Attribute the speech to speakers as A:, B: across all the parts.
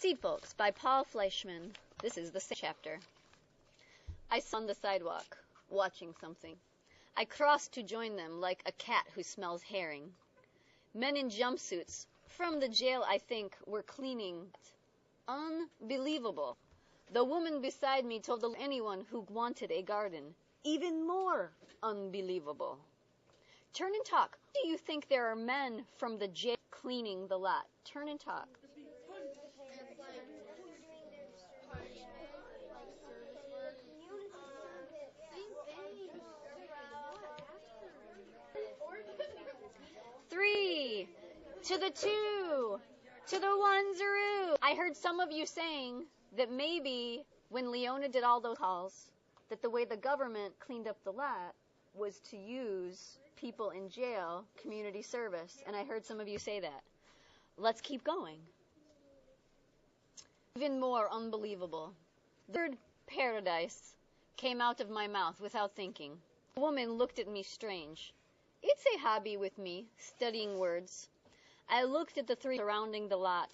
A: Seed Folks by Paul Fleischman. This is the second chapter. I sat on the sidewalk, watching something. I crossed to join them like a cat who smells herring. Men in jumpsuits, from the jail I think, were cleaning. Unbelievable. The woman beside me told anyone who wanted a garden. Even more unbelievable. Turn and talk. Do you think there are men from the jail cleaning the lot? Turn and talk. Three, to the two, to the one-zero. I heard some of you saying that maybe when Leona did all those calls, that the way the government cleaned up the lot was to use people in jail, community service. And I heard some of you say that. Let's keep going. Even more unbelievable. The word paradise came out of my mouth without thinking. The woman looked at me strange. It's a hobby with me, studying words. I looked at the three surrounding the lot,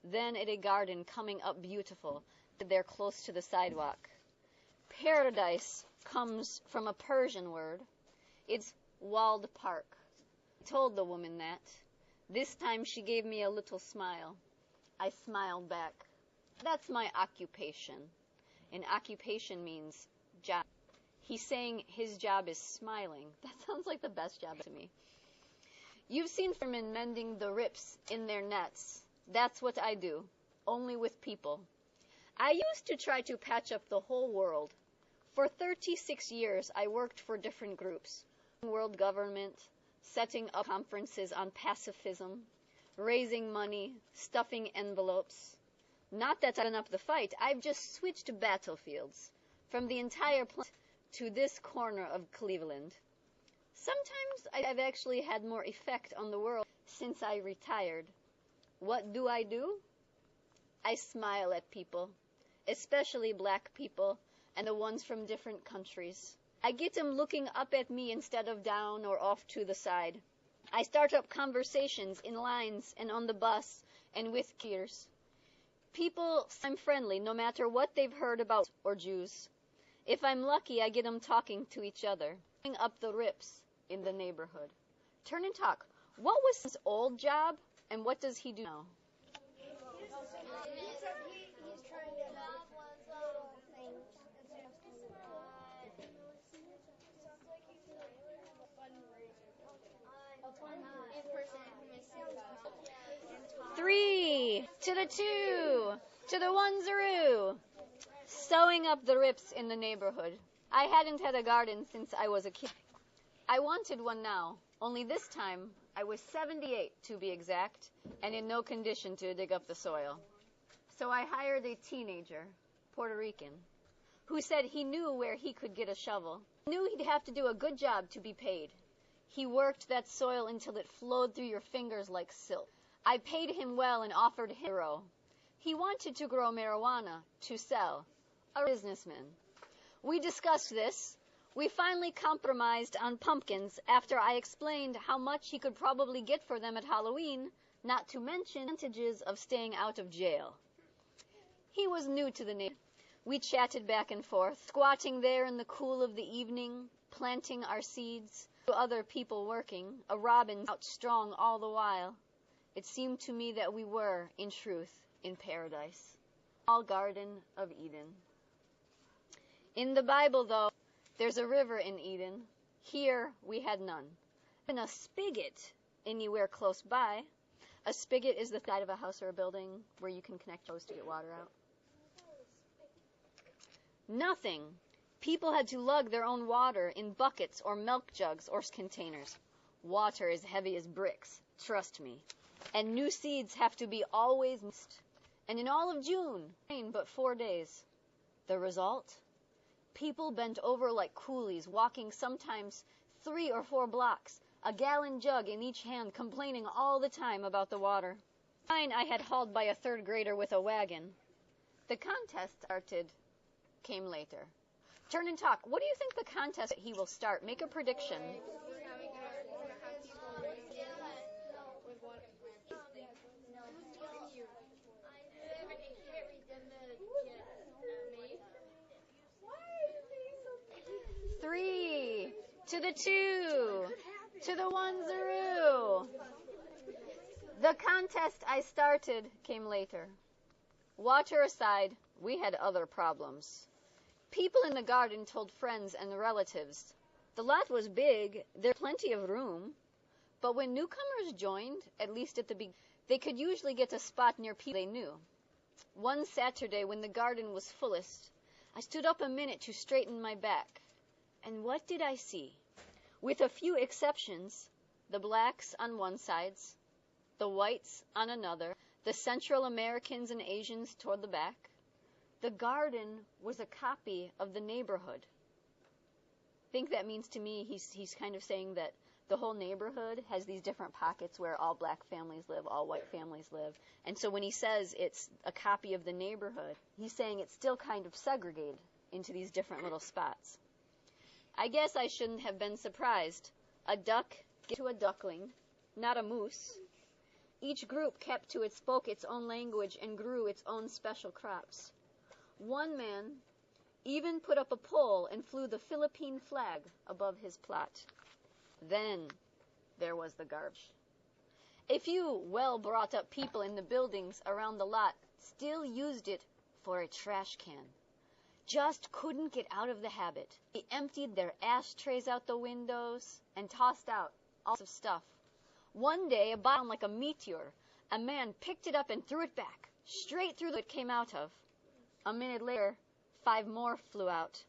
A: then at a garden coming up beautiful, there close to the sidewalk. Paradise comes from a Persian word. It's walled park. I told the woman that. This time she gave me a little smile. I smiled back. That's my occupation. And occupation means job. He's saying his job is smiling. That sounds like the best job to me. You've seen fishermen mending the rips in their nets. That's what I do, only with people. I used to try to patch up the whole world. For 36 years, I worked for different groups. World government, setting up conferences on pacifism, raising money, stuffing envelopes. Not that I've given up the fight. I've just switched battlefields from the entire planet to this corner of Cleveland. Sometimes I've actually had more effect on the world since I retired. What do? I smile at people, especially black people and the ones from different countries. I get them looking up at me instead of down or off to the side. I start up conversations in lines and on the bus and with peers. People, I'm friendly no matter what they've heard about or Jews. If I'm lucky, I get them talking to each other, up the rips in the neighborhood. Turn and talk. What was his old job, and what does he do now? Three, to the two, to the one-zero. Sewing up the rips in the neighborhood. I hadn't had a garden since I was a kid. I wanted one now, only this time I was 78 to be exact, and in no condition to dig up the soil. So I hired a teenager, Puerto Rican, who said he knew where he could get a shovel. He knew he'd have to do a good job to be paid. He worked that soil until it flowed through your fingers like silk. I paid him well and offered him €1. He wanted to grow marijuana to sell. A businessman. We discussed this. We finally compromised on pumpkins after I explained how much he could probably get for them at Halloween, not to mention the advantages of staying out of jail. He was new to the neighborhood. We chatted back and forth, squatting there in the cool of the evening, planting our seeds, to other people working, a robin out strong all the while. It seemed to me that we were, in truth, in paradise. All Garden of Eden. In the Bible, though, there's a river in Eden. Here we had none. And a spigot anywhere close by. A spigot is the side of a house or a building where you can connect hose to get water out. Nothing. People had to lug their own water in buckets or milk jugs or containers. Water is heavy as bricks, trust me. And new seeds have to be always mixed. And in all of June, rain but 4 days. The result? People bent over like coolies, walking sometimes 3 or 4 blocks, a gallon jug in each hand, complaining all the time about the water. Mine I had hauled by a 3rd grader with a wagon. The contest came later. Turn and talk. What do you think the contest he will start? Make a prediction. to the 2, to the 1-0. The contest I started came later. Water aside, we had other problems. People in the garden told friends and relatives. The lot was big, there was plenty of room, but when newcomers joined, at least at the beginning, they could usually get a spot near people they knew. One Saturday, when the garden was fullest, I stood up a minute to straighten my back. And what did I see? With a few exceptions, the blacks on one side, the whites on another, the Central Americans and Asians toward the back, the garden was a copy of the neighborhood. I think that means to me he's kind of saying that the whole neighborhood has these different pockets where all black families live, all white families live. And so when he says it's a copy of the neighborhood, he's saying it's still kind of segregated into these different little spots. I guess I shouldn't have been surprised. A duck gave to a duckling, not a moose. Each group spoke its own language and grew its own special crops. One man even put up a pole and flew the Philippine flag above his plot. Then there was the garbage. A few well-brought-up people in the buildings around the lot still used it for a trash can. Just couldn't get out of the habit. They emptied their ashtrays out the windows and tossed out all sorts of stuff. One day, a bomb like a meteor, a man picked it up and threw it back, straight through it came out of. A minute later, 5 more flew out.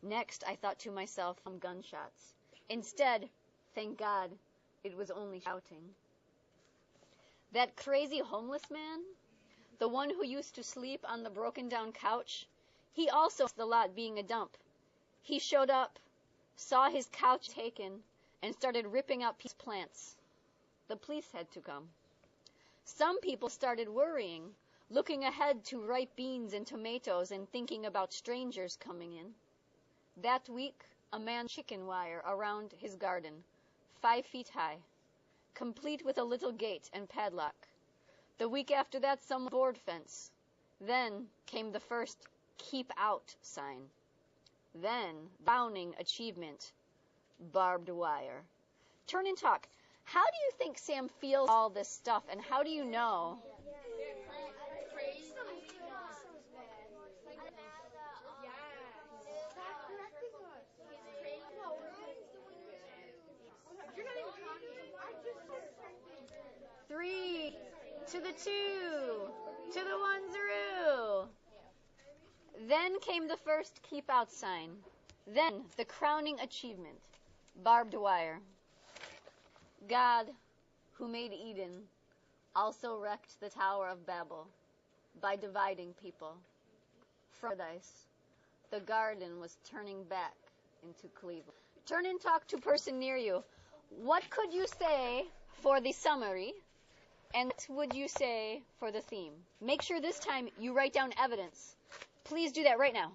A: Next, I thought to myself, gunshots. Instead, thank God, it was only shouting. That crazy homeless man, the one who used to sleep on the broken-down couch, he also saw the lot being a dump. He showed up, saw his couch taken, and started ripping out plants. The police had to come. Some people started worrying, looking ahead to ripe beans and tomatoes and thinking about strangers coming in. That week, a man chicken wire around his garden, 5 feet high, complete with a little gate and padlock. The week after that, some board fence. Then came the first keep out sign. Then, crowning achievement, barbed wire. Turn and talk. How do you think Sam feels all this stuff, and how do you know? 3, to the 2, to the 1-0. Then came the first keep out sign. Then the crowning achievement, barbed wire. God, who made Eden, also wrecked the Tower of Babel by dividing people. Paradise, the garden was turning back into Cleveland. Turn and talk to person near you. What could you say for the summary, and what would you say for the theme? Make sure this time you write down evidence. Please do that right now.